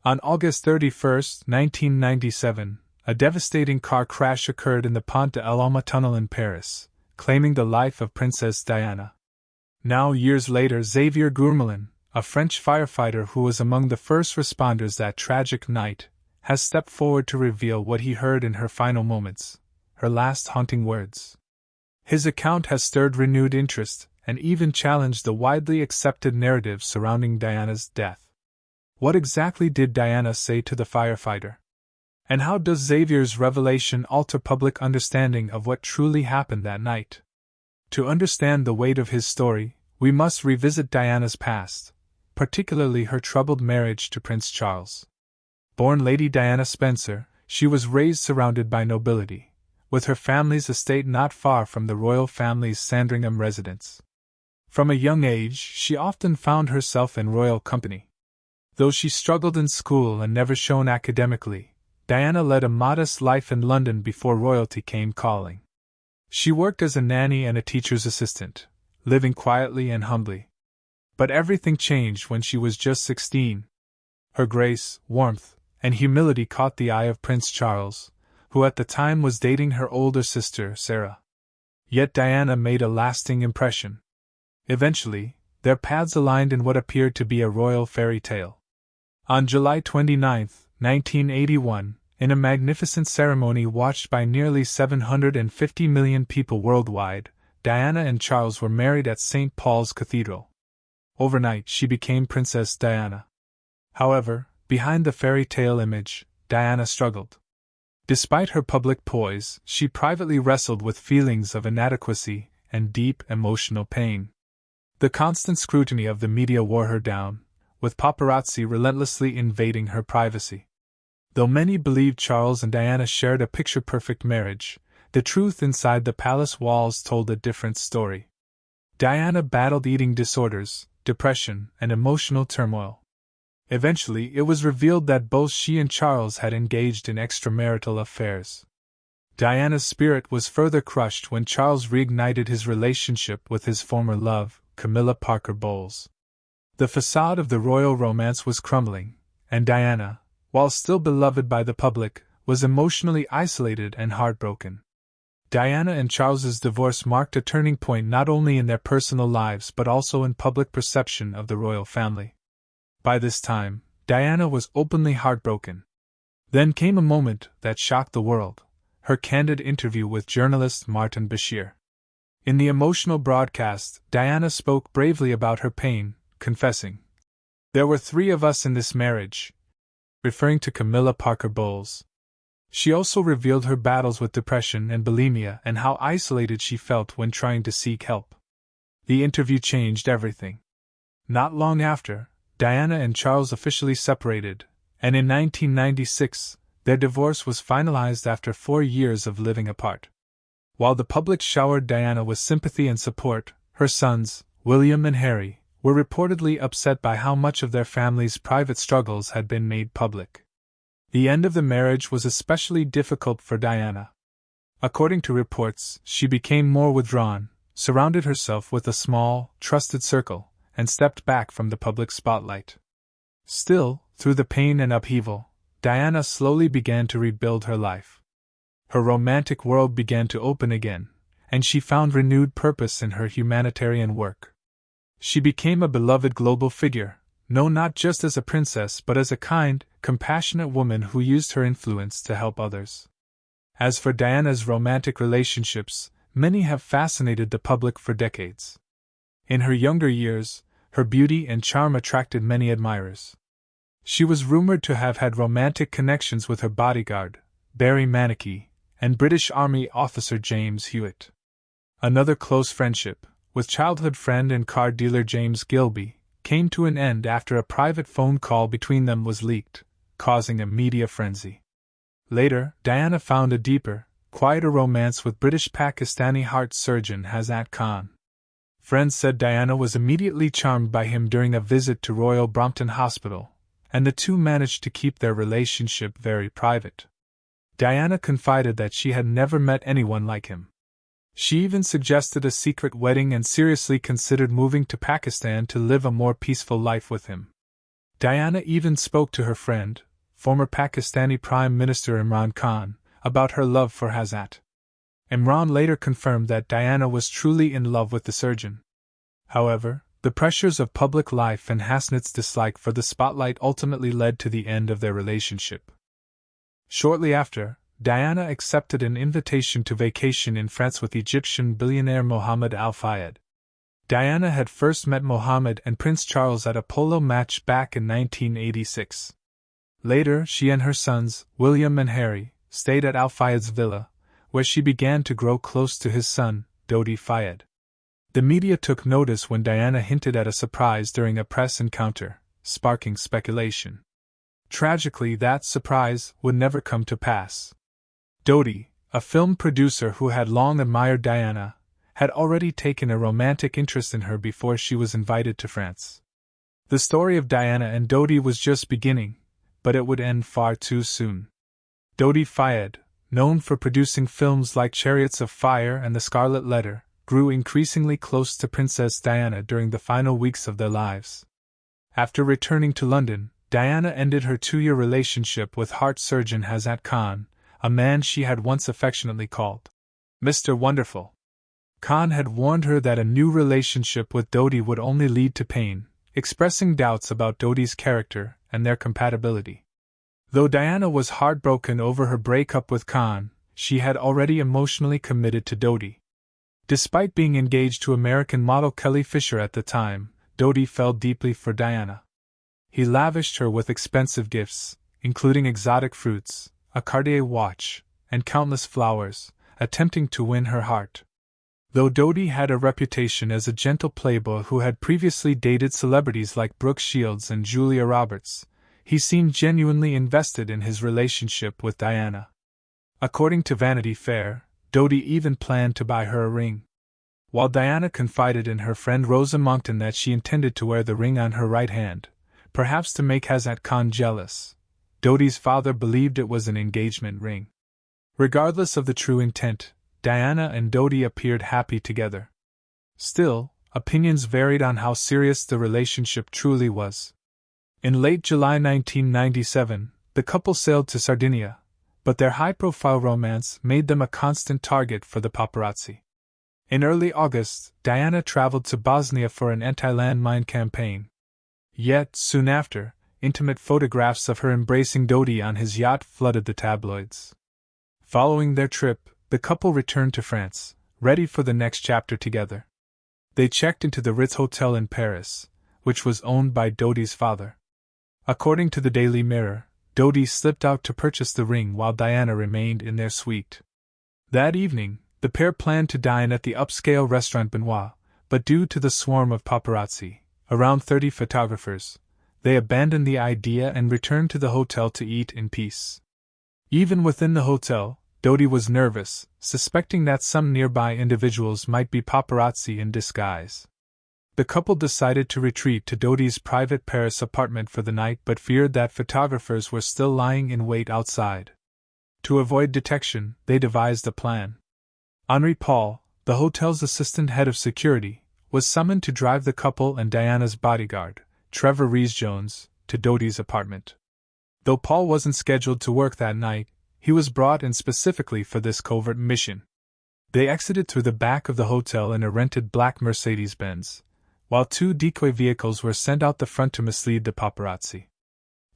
On August 31, 1997, a devastating car crash occurred in the Pont de l'Alma tunnel in Paris, claiming the life of Princess Diana. Now, years later, Xavier Gourmelin, a French firefighter who was among the first responders that tragic night, has stepped forward to reveal what he heard in her final moments, her last haunting words. His account has stirred renewed interest and even challenged the widely accepted narrative surrounding Diana's death. What exactly did Diana say to the firefighter? And how does Xavier's revelation alter public understanding of what truly happened that night? To understand the weight of his story, we must revisit Diana's past, particularly her troubled marriage to Prince Charles. Born Lady Diana Spencer, she was raised surrounded by nobility, with her family's estate not far from the royal family's Sandringham residence. From a young age, she often found herself in royal company. Though she struggled in school and never shone academically, Diana led a modest life in London before royalty came calling. She worked as a nanny and a teacher's assistant, living quietly and humbly. But everything changed when she was just 16. Her grace, warmth, and humility caught the eye of Prince Charles, who at the time was dating her older sister, Sarah. Yet Diana made a lasting impression. Eventually, their paths aligned in what appeared to be a royal fairy tale. On July 29, 1981, in a magnificent ceremony watched by nearly 750 million people worldwide, Diana and Charles were married at St. Paul's Cathedral. Overnight, she became Princess Diana. However, behind the fairy tale image, Diana struggled. Despite her public poise, she privately wrestled with feelings of inadequacy and deep emotional pain. The constant scrutiny of the media wore her down, with paparazzi relentlessly invading her privacy. Though many believed Charles and Diana shared a picture-perfect marriage, the truth inside the palace walls told a different story. Diana battled eating disorders, depression, and emotional turmoil. Eventually, it was revealed that both she and Charles had engaged in extramarital affairs. Diana's spirit was further crushed when Charles reignited his relationship with his former love, Camilla Parker Bowles. The facade of the royal romance was crumbling, and Diana, while still beloved by the public, was emotionally isolated and heartbroken. Diana and Charles's divorce marked a turning point not only in their personal lives but also in public perception of the royal family. By this time, Diana was openly heartbroken. Then came a moment that shocked the world: her candid interview with journalist Martin Bashir. In the emotional broadcast, Diana spoke bravely about her pain, confessing, "There were 3 of us in this marriage," referring to Camilla Parker Bowles. She also revealed her battles with depression and bulimia and how isolated she felt when trying to seek help. The interview changed everything. Not long after, Diana and Charles officially separated, and in 1996, their divorce was finalized after 4 years of living apart. While the public showered Diana with sympathy and support, her sons, William and Harry, were reportedly upset by how much of their family's private struggles had been made public. The end of the marriage was especially difficult for Diana. According to reports, she became more withdrawn, surrounded herself with a small, trusted circle, and stepped back from the public spotlight. Still, through the pain and upheaval, Diana slowly began to rebuild her life. Her romantic world began to open again, and she found renewed purpose in her humanitarian work. She became a beloved global figure, known not just as a princess but as a kind, compassionate woman who used her influence to help others. As for Diana's romantic relationships, many have fascinated the public for decades. In her younger years, her beauty and charm attracted many admirers. She was rumored to have had romantic connections with her bodyguard, Barry Manicky, and British Army officer James Hewitt. Another close friendship, with childhood friend and car dealer James Gilby, came to an end after a private phone call between them was leaked, causing a media frenzy. Later, Diana found a deeper, quieter romance with British Pakistani heart surgeon Hazat Khan. Friends said Diana was immediately charmed by him during a visit to Royal Brompton Hospital, and the two managed to keep their relationship very private. Diana confided that she had never met anyone like him. She even suggested a secret wedding and seriously considered moving to Pakistan to live a more peaceful life with him. Diana even spoke to her friend, former Pakistani Prime Minister Imran Khan, about her love for Hazrat. Imran later confirmed that Diana was truly in love with the surgeon. However, the pressures of public life and Hasnat's dislike for the spotlight ultimately led to the end of their relationship. Shortly after, Diana accepted an invitation to vacation in France with Egyptian billionaire Mohammed Al Fayed. Diana had first met Mohammed and Prince Charles at a polo match back in 1986. Later, she and her sons, William and Harry, stayed at Al Fayed's villa, where she began to grow close to his son, Dodi Fayed. The media took notice when Diana hinted at a surprise during a press encounter, sparking speculation. Tragically, that surprise would never come to pass. Dodi, a film producer who had long admired Diana, had already taken a romantic interest in her before she was invited to France. The story of Diana and Dodi was just beginning, but it would end far too soon. Dodi Fayed, known for producing films like Chariots of Fire and The Scarlet Letter, grew increasingly close to Princess Diana during the final weeks of their lives. After returning to London, Diana ended her 2-year relationship with heart surgeon Hazrat Khan, a man she had once affectionately called Mr. Wonderful. Khan had warned her that a new relationship with Dodi would only lead to pain, expressing doubts about Dodi's character and their compatibility. Though Diana was heartbroken over her breakup with Khan, she had already emotionally committed to Dodi. Despite being engaged to American model Kelly Fisher at the time, Dodi fell deeply for Diana. He lavished her with expensive gifts, including exotic fruits, a Cartier watch, and countless flowers, attempting to win her heart. Though Dodi had a reputation as a gentle playboy who had previously dated celebrities like Brooke Shields and Julia Roberts, he seemed genuinely invested in his relationship with Diana. According to Vanity Fair, Dodi even planned to buy her a ring. While Diana confided in her friend Rosa Monckton that she intended to wear the ring on her right hand, perhaps to make Hazrat Khan jealous, Dodi's father believed it was an engagement ring. Regardless of the true intent, Diana and Dodi appeared happy together. Still, opinions varied on how serious the relationship truly was. In late July 1997, the couple sailed to Sardinia, but their high-profile romance made them a constant target for the paparazzi. In early August, Diana traveled to Bosnia for an anti-landmine campaign. Yet, soon after, intimate photographs of her embracing Dodi on his yacht flooded the tabloids. Following their trip, the couple returned to France, ready for the next chapter together. They checked into the Ritz Hotel in Paris, which was owned by Dodi's father. According to the Daily Mirror, Dodi slipped out to purchase the ring while Diana remained in their suite. That evening, the pair planned to dine at the upscale restaurant Benoit, but due to the swarm of paparazzi, around 30 photographers, they abandoned the idea and returned to the hotel to eat in peace. Even within the hotel, Dodi was nervous, suspecting that some nearby individuals might be paparazzi in disguise. The couple decided to retreat to Dodi's private Paris apartment for the night but feared that photographers were still lying in wait outside. To avoid detection, they devised a plan. Henri Paul, the hotel's assistant head of security, was summoned to drive the couple and Diana's bodyguard, Trevor Rhys-Jones, to Dodi's apartment. Though Paul wasn't scheduled to work that night, he was brought in specifically for this covert mission. They exited through the back of the hotel in a rented black Mercedes-Benz, while 2 decoy vehicles were sent out the front to mislead the paparazzi.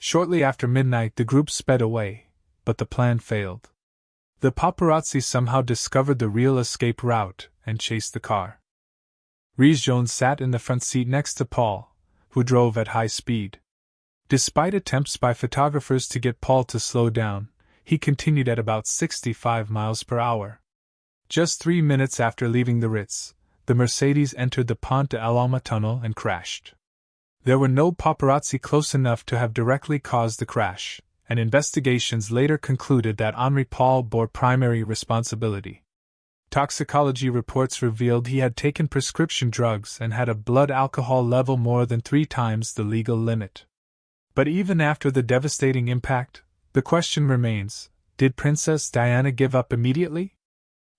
Shortly after midnight, the group sped away, but the plan failed. The paparazzi somehow discovered the real escape route and chased the car. Rhys-Jones sat in the front seat next to Paul, who drove at high speed. Despite attempts by photographers to get Paul to slow down, he continued at about 65 miles per hour. Just 3 minutes after leaving the Ritz, the Mercedes entered the Pont de l'Alma tunnel and crashed. There were no paparazzi close enough to have directly caused the crash, and investigations later concluded that Henri Paul bore primary responsibility. Toxicology reports revealed he had taken prescription drugs and had a blood alcohol level more than 3 times the legal limit. But even after the devastating impact, the question remains, did Princess Diana give up immediately?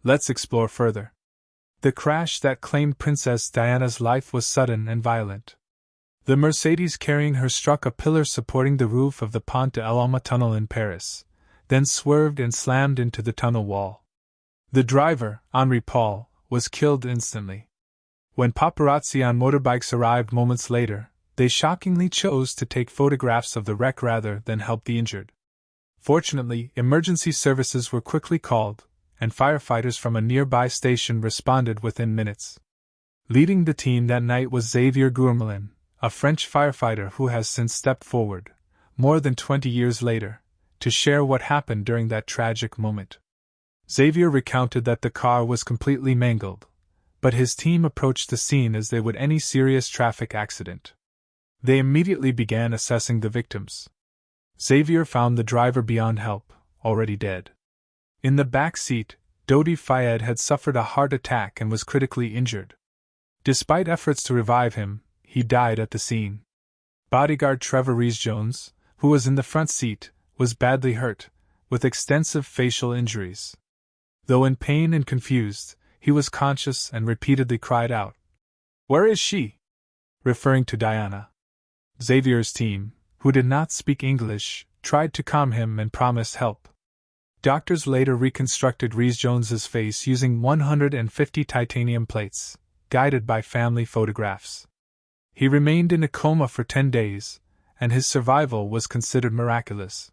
Let's explore further. The crash that claimed Princess Diana's life was sudden and violent. The Mercedes carrying her struck a pillar supporting the roof of the Pont de l'Alma tunnel in Paris, then swerved and slammed into the tunnel wall. The driver, Henri Paul, was killed instantly. When paparazzi on motorbikes arrived moments later, they shockingly chose to take photographs of the wreck rather than help the injured. Fortunately, emergency services were quickly called, and firefighters from a nearby station responded within minutes. Leading the team that night was Xavier Gourmelin, a French firefighter who has since stepped forward, more than 20 years later, to share what happened during that tragic moment. Xavier recounted that the car was completely mangled, but his team approached the scene as they would any serious traffic accident. They immediately began assessing the victims. Xavier found the driver beyond help, already dead. In the back seat, Dodi Fayed had suffered a heart attack and was critically injured. Despite efforts to revive him, he died at the scene. Bodyguard Trevor Rees-Jones, who was in the front seat, was badly hurt, with extensive facial injuries. Though in pain and confused, he was conscious and repeatedly cried out, "Where is she?" referring to Diana. Xavier's team, who did not speak English, tried to calm him and promised help. Doctors later reconstructed Rees-Jones's face using 150 titanium plates, guided by family photographs. He remained in a coma for 10 days, and his survival was considered miraculous.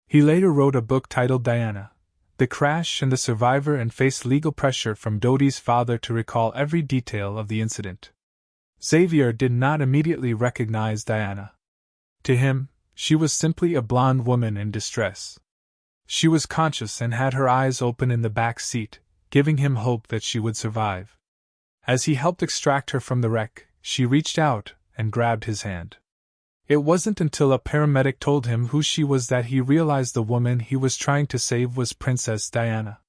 He later wrote a book titled Diana, The Crash and the Survivor, and faced legal pressure from Dodi's father to recall every detail of the incident. Xavier did not immediately recognize Diana. To him, she was simply a blonde woman in distress. She was conscious and had her eyes open in the back seat, giving him hope that she would survive. As he helped extract her from the wreck, she reached out and grabbed his hand. It wasn't until a paramedic told him who she was that he realized the woman he was trying to save was Princess Diana.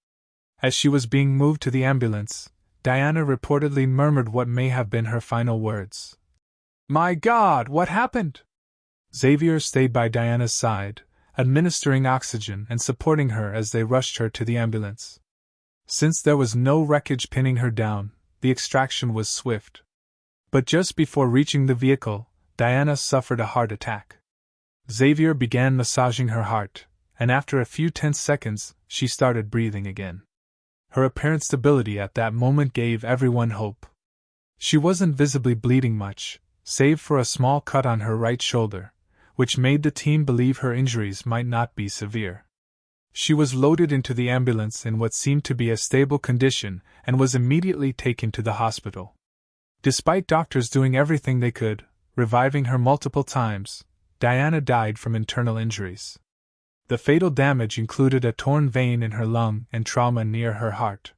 As she was being moved to the ambulance, Diana reportedly murmured what may have been her final words. "My God, what happened?" Xavier stayed by Diana's side, administering oxygen and supporting her as they rushed her to the ambulance. Since there was no wreckage pinning her down, the extraction was swift. But just before reaching the vehicle, Diana suffered a heart attack. Xavier began massaging her heart, and after a few tense seconds, she started breathing again. Her apparent stability at that moment gave everyone hope. She wasn't visibly bleeding much, save for a small cut on her right shoulder, which made the team believe her injuries might not be severe. She was loaded into the ambulance in what seemed to be a stable condition and was immediately taken to the hospital. Despite doctors doing everything they could, reviving her multiple times, Diana died from internal injuries. The fatal damage included a torn vein in her lung and trauma near her heart.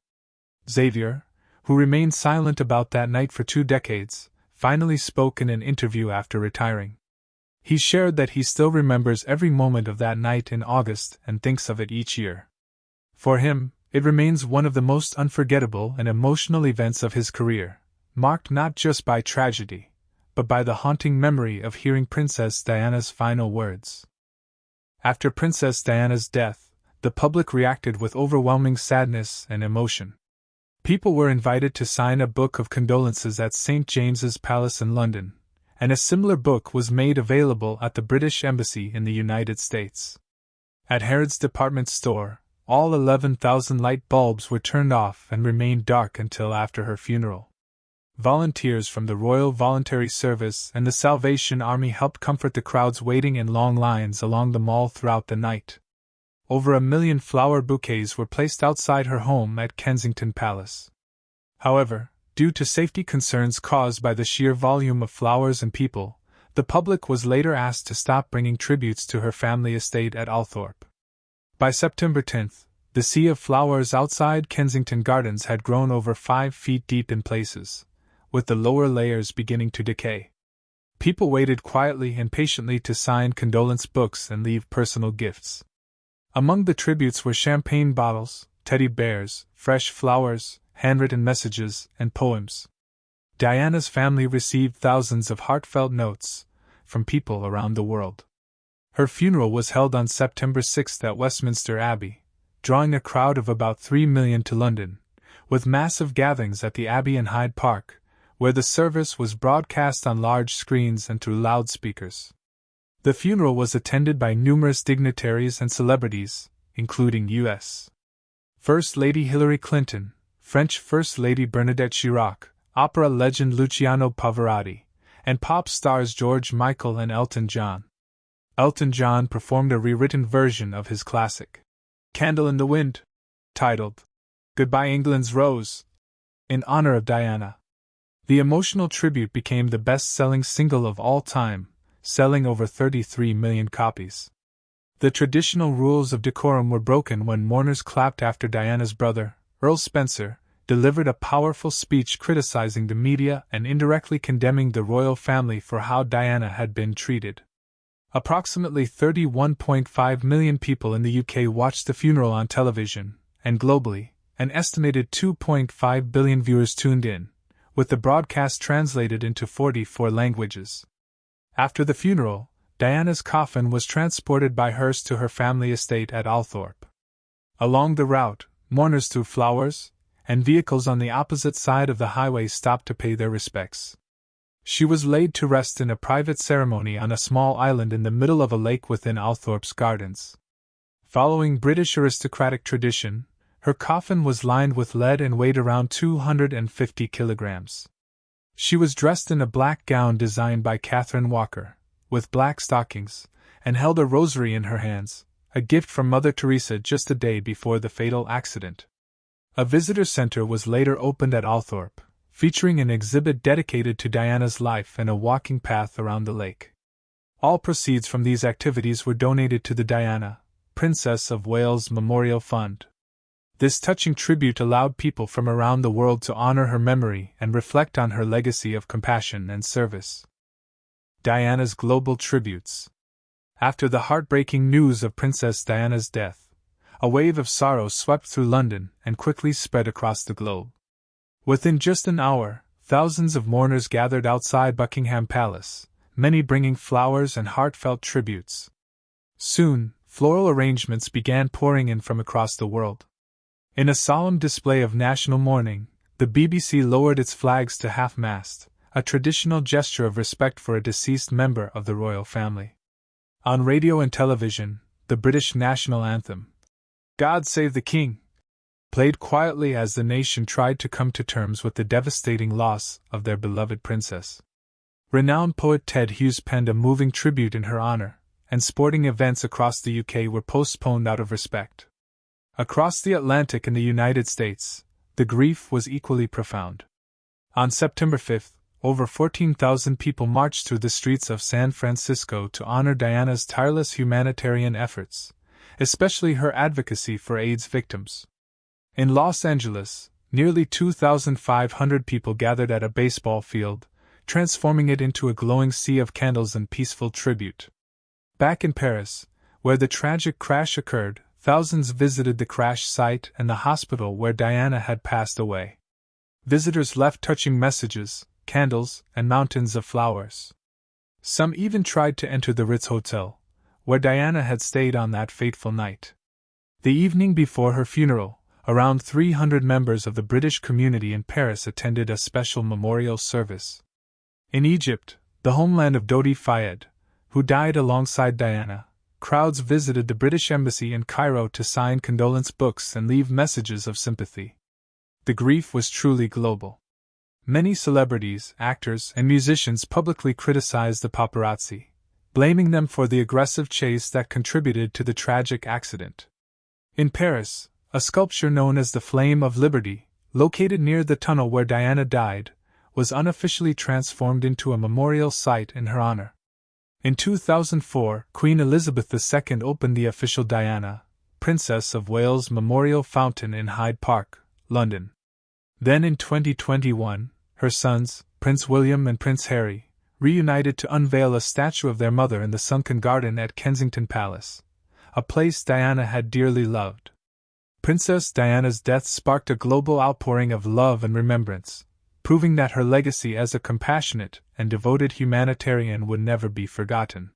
Xavier, who remained silent about that night for 2 decades, finally spoke in an interview after retiring. He shared that he still remembers every moment of that night in August and thinks of it each year. For him, it remains one of the most unforgettable and emotional events of his career, marked not just by tragedy, but by the haunting memory of hearing Princess Diana's final words. After Princess Diana's death, the public reacted with overwhelming sadness and emotion. People were invited to sign a book of condolences at St. James's Palace in London, and a similar book was made available at the British Embassy in the United States. At Harrods department store, all 11,000 light bulbs were turned off and remained dark until after her funeral. Volunteers from the Royal Voluntary Service and the Salvation Army helped comfort the crowds waiting in long lines along the mall throughout the night. Over 1 million flower bouquets were placed outside her home at Kensington Palace. However, due to safety concerns caused by the sheer volume of flowers and people, the public was later asked to stop bringing tributes to her family estate at Althorpe. By September 10th, the sea of flowers outside Kensington Gardens had grown over 5 feet deep in places, with the lower layers beginning to decay. People waited quietly and patiently to sign condolence books and leave personal gifts. Among the tributes were champagne bottles, teddy bears, fresh flowers, handwritten messages, and poems. Diana's family received thousands of heartfelt notes from people around the world. Her funeral was held on September 6 at Westminster Abbey, drawing a crowd of about 3 million to London, with massive gatherings at the Abbey and Hyde Park, where the service was broadcast on large screens and through loudspeakers. The funeral was attended by numerous dignitaries and celebrities, including U.S. First Lady Hillary Clinton, French First Lady Bernadette Chirac, opera legend Luciano Pavarotti, and pop stars George Michael and Elton John. Elton John performed a rewritten version of his classic, Candle in the Wind, titled Goodbye England's Rose, in honor of Diana. The emotional tribute became the best-selling single of all time, selling over 33 million copies. The traditional rules of decorum were broken when mourners clapped after Diana's brother, Earl Spencer, delivered a powerful speech criticizing the media and indirectly condemning the royal family for how Diana had been treated. Approximately 31.5 million people in the UK watched the funeral on television, and globally, an estimated 2.5 billion viewers tuned in, with the broadcast translated into 44 languages. After the funeral, Diana's coffin was transported by hearse to her family estate at Althorpe. Along the route, mourners threw flowers, and vehicles on the opposite side of the highway stopped to pay their respects. She was laid to rest in a private ceremony on a small island in the middle of a lake within Althorpe's gardens. Following British aristocratic tradition, her coffin was lined with lead and weighed around 250 kilograms. She was dressed in a black gown designed by Catherine Walker, with black stockings, and held a rosary in her hands, a gift from Mother Teresa just a day before the fatal accident. A visitor center was later opened at Althorpe, featuring an exhibit dedicated to Diana's life and a walking path around the lake. All proceeds from these activities were donated to the Diana, Princess of Wales Memorial Fund. This touching tribute allowed people from around the world to honor her memory and reflect on her legacy of compassion and service. Diana's global tributes. After the heartbreaking news of Princess Diana's death, a wave of sorrow swept through London and quickly spread across the globe. Within just an hour, thousands of mourners gathered outside Buckingham Palace, many bringing flowers and heartfelt tributes. Soon, floral arrangements began pouring in from across the world. In a solemn display of national mourning, the BBC lowered its flags to half-mast, a traditional gesture of respect for a deceased member of the royal family. On radio and television, the British national anthem, God Save the King, played quietly as the nation tried to come to terms with the devastating loss of their beloved princess. Renowned poet Ted Hughes penned a moving tribute in her honor, and sporting events across the UK were postponed out of respect. Across the Atlantic in the United States, the grief was equally profound. On September 5, over 14,000 people marched through the streets of San Francisco to honor Diana's tireless humanitarian efforts, especially her advocacy for AIDS victims. In Los Angeles, nearly 2,500 people gathered at a baseball field, transforming it into a glowing sea of candles and peaceful tribute. Back in Paris, where the tragic crash occurred, thousands visited the crash site and the hospital where Diana had passed away. Visitors left touching messages, candles, and mountains of flowers. Some even tried to enter the Ritz Hotel, where Diana had stayed on that fateful night. The evening before her funeral, around 300 members of the British community in Paris attended a special memorial service. In Egypt, the homeland of Dodi Fayed, who died alongside Diana, crowds visited the British Embassy in Cairo to sign condolence books and leave messages of sympathy. The grief was truly global. Many celebrities, actors, and musicians publicly criticized the paparazzi, blaming them for the aggressive chase that contributed to the tragic accident. In Paris, a sculpture known as the Flame of Liberty, located near the tunnel where Diana died, was unofficially transformed into a memorial site in her honor. In 2004, Queen Elizabeth II opened the official Diana, Princess of Wales Memorial Fountain in Hyde Park, London. Then in 2021, her sons, Prince William and Prince Harry, reunited to unveil a statue of their mother in the sunken garden at Kensington Palace, a place Diana had dearly loved. Princess Diana's death sparked a global outpouring of love and remembrance, proving that her legacy as a compassionate and devoted humanitarian would never be forgotten.